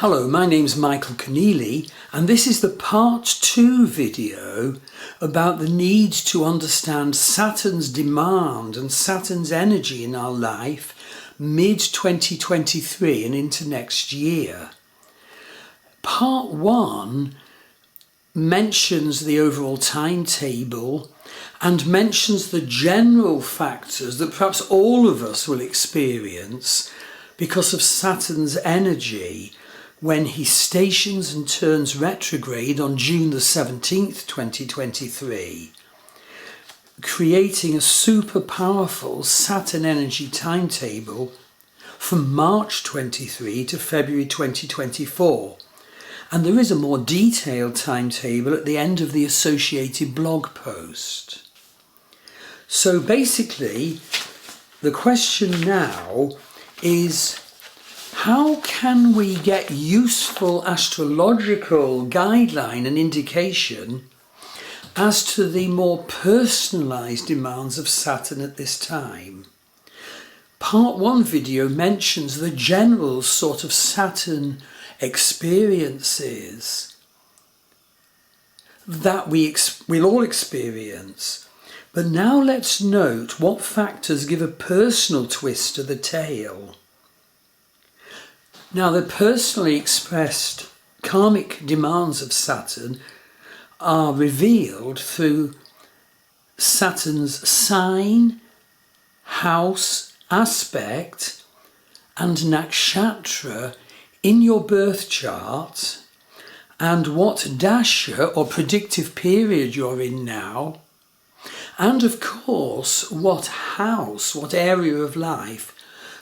Hello, my name's Michael Conneely, and this is the part 2 video about the need to understand Saturn's demand and Saturn's energy in our life mid-2023 and into next year. Part 1 mentions the overall timetable and mentions the general factors that perhaps all of us will experience because of Saturn's energy when he stations and turns retrograde on June the 17th, 2023, creating a super powerful Saturn energy timetable from March 23 to February 2024. And there is a more detailed timetable at the end of the associated blog post. So basically, the question now is, how can we get useful astrological guideline and indication as to the more personalised demands of Saturn at this time? Part 1 video mentions the general sort of Saturn experiences that we'll all experience. But now let's note what factors give a personal twist to the tale. Now, the personally expressed karmic demands of Saturn are revealed through Saturn's sign, house, aspect, and nakshatra in your birth chart, and what dasha or predictive period you're in now, and of course what house, what area of life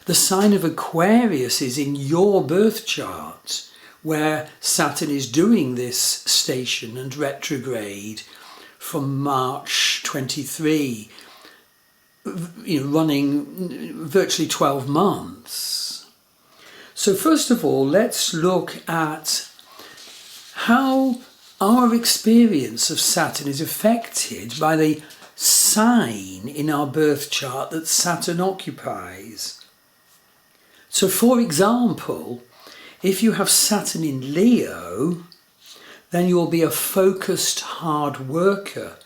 the sign of Aquarius is in your birth chart, where Saturn is doing this station and retrograde from March 23, running virtually 12 months. So first of all, let's look at how our experience of Saturn is affected by the sign in our birth chart that Saturn occupies. So for example, if you have Saturn in Leo, then you'll be a focused hard worker,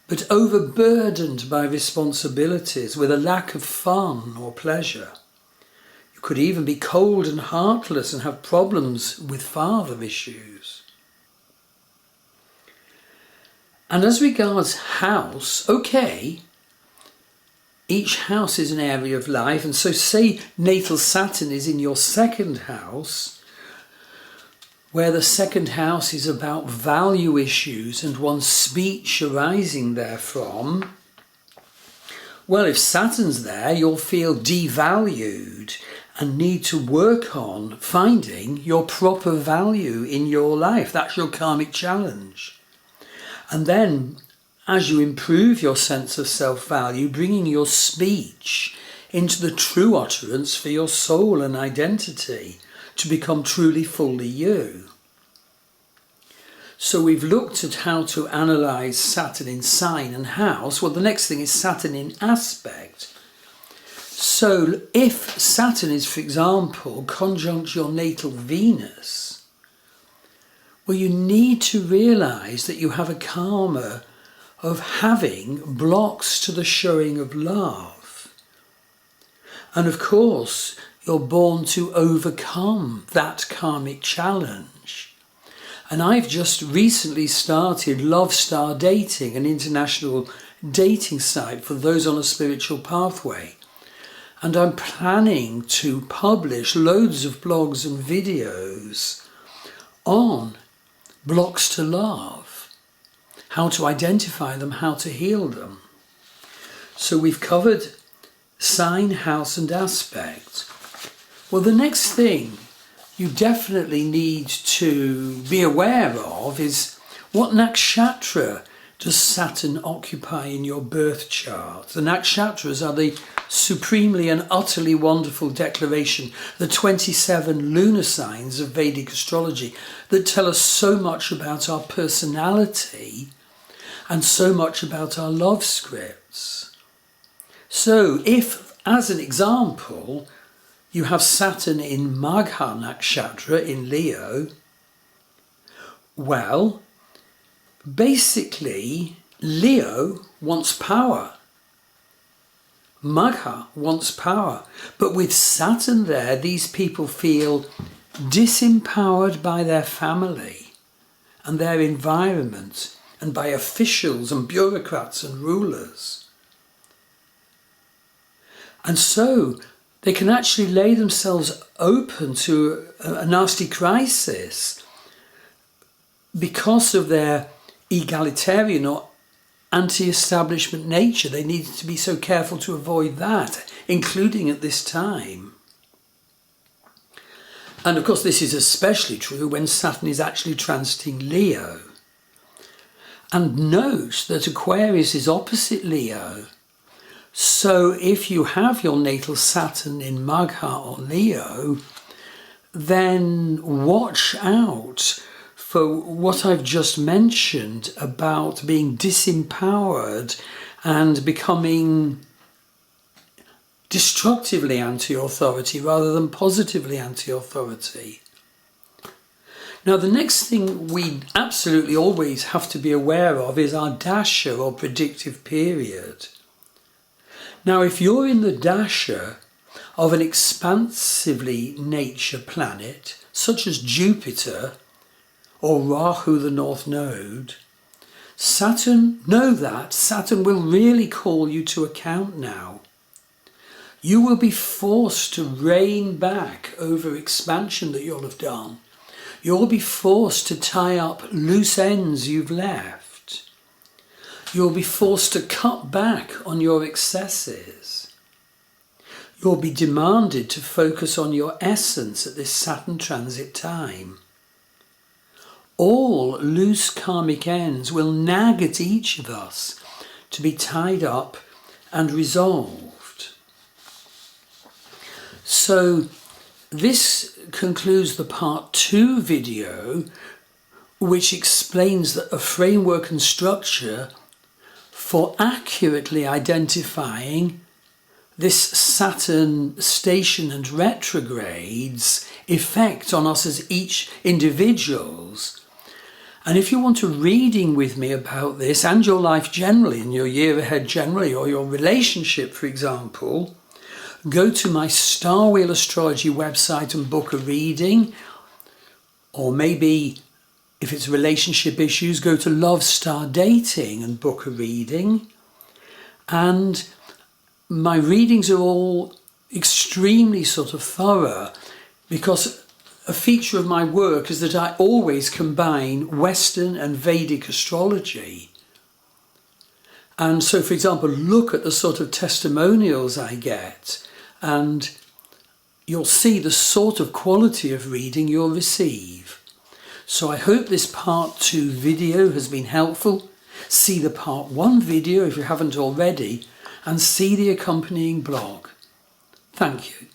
but overburdened by responsibilities with a lack of fun or pleasure. You could even be cold and heartless and have problems with father issues. And as regards house, okay, each house is an area of life, and so say natal Saturn is in your second house, where the second house is about value issues and one's speech arising therefrom. Well, if Saturn's there, you'll feel devalued and need to work on finding your proper value in your life. That's your karmic challenge. And then, as you improve your sense of self-value, bringing your speech into the true utterance for your soul and identity to become truly fully you. So we've looked at how to analyse Saturn in sign and house. Well, the next thing is Saturn in aspect. So if Saturn is, for example, conjunct your natal Venus, well, you need to realise that you have a karma of having blocks to the showing of love. And of course, you're born to overcome that karmic challenge. And I've just recently started Love Star Dating, an international dating site for those on a spiritual pathway. And I'm planning to publish loads of blogs and videos on blocks to love. How to identify them, how to heal them. So we've covered sign, house and aspect. Well, the next thing you definitely need to be aware of is what nakshatra does Saturn occupy in your birth chart. The nakshatras are the supremely and utterly wonderful declaration, the 27 lunar signs of Vedic astrology that tell us so much about our personality and so much about our love scripts. So if, as an example, you have Saturn in Magha Nakshatra in Leo. Well, basically, Leo wants power. Magha wants power. But with Saturn there, these people feel disempowered by their family and their environment and by officials and bureaucrats and rulers. And so they can actually lay themselves open to a nasty crisis because of their egalitarian or anti-establishment nature. They needed to be so careful to avoid that, including at this time. And of course this is especially true when Saturn is actually transiting Leo. And note that Aquarius is opposite Leo. So if you have your natal Saturn in Magha or Leo, then watch out for what I've just mentioned about being disempowered and becoming destructively anti-authority rather than positively anti-authority. Now, the next thing we absolutely always have to be aware of is our dasha or predictive period. Now, if you're in the dasha of an expansively nature planet, such as Jupiter or Rahu, the North Node, Saturn will really call you to account now. You will be forced to rein back over expansion that you'll have done. You'll be forced to tie up loose ends you've left. You'll be forced to cut back on your excesses. You'll be demanded to focus on your essence at this Saturn transit time. All loose karmic ends will nag at each of us to be tied up and resolved. So this concludes the part 2 video, which explains a framework and structure for accurately identifying this Saturn station and retrogrades effect on us as each individuals. And if you want a reading with me about this and your life generally, and your year ahead generally, or your relationship, for example, go to my Star Wheel Astrology website and book a reading. Or maybe, if it's relationship issues, go to Love Star Dating and book a reading. And my readings are all extremely sort of thorough, because a feature of my work is that I always combine Western and Vedic astrology. And so, for example, look at the sort of testimonials I get, and you'll see the sort of quality of reading you'll receive. So I hope this part 2 video has been helpful. See the part 1 video if you haven't already, and see the accompanying blog. Thank you.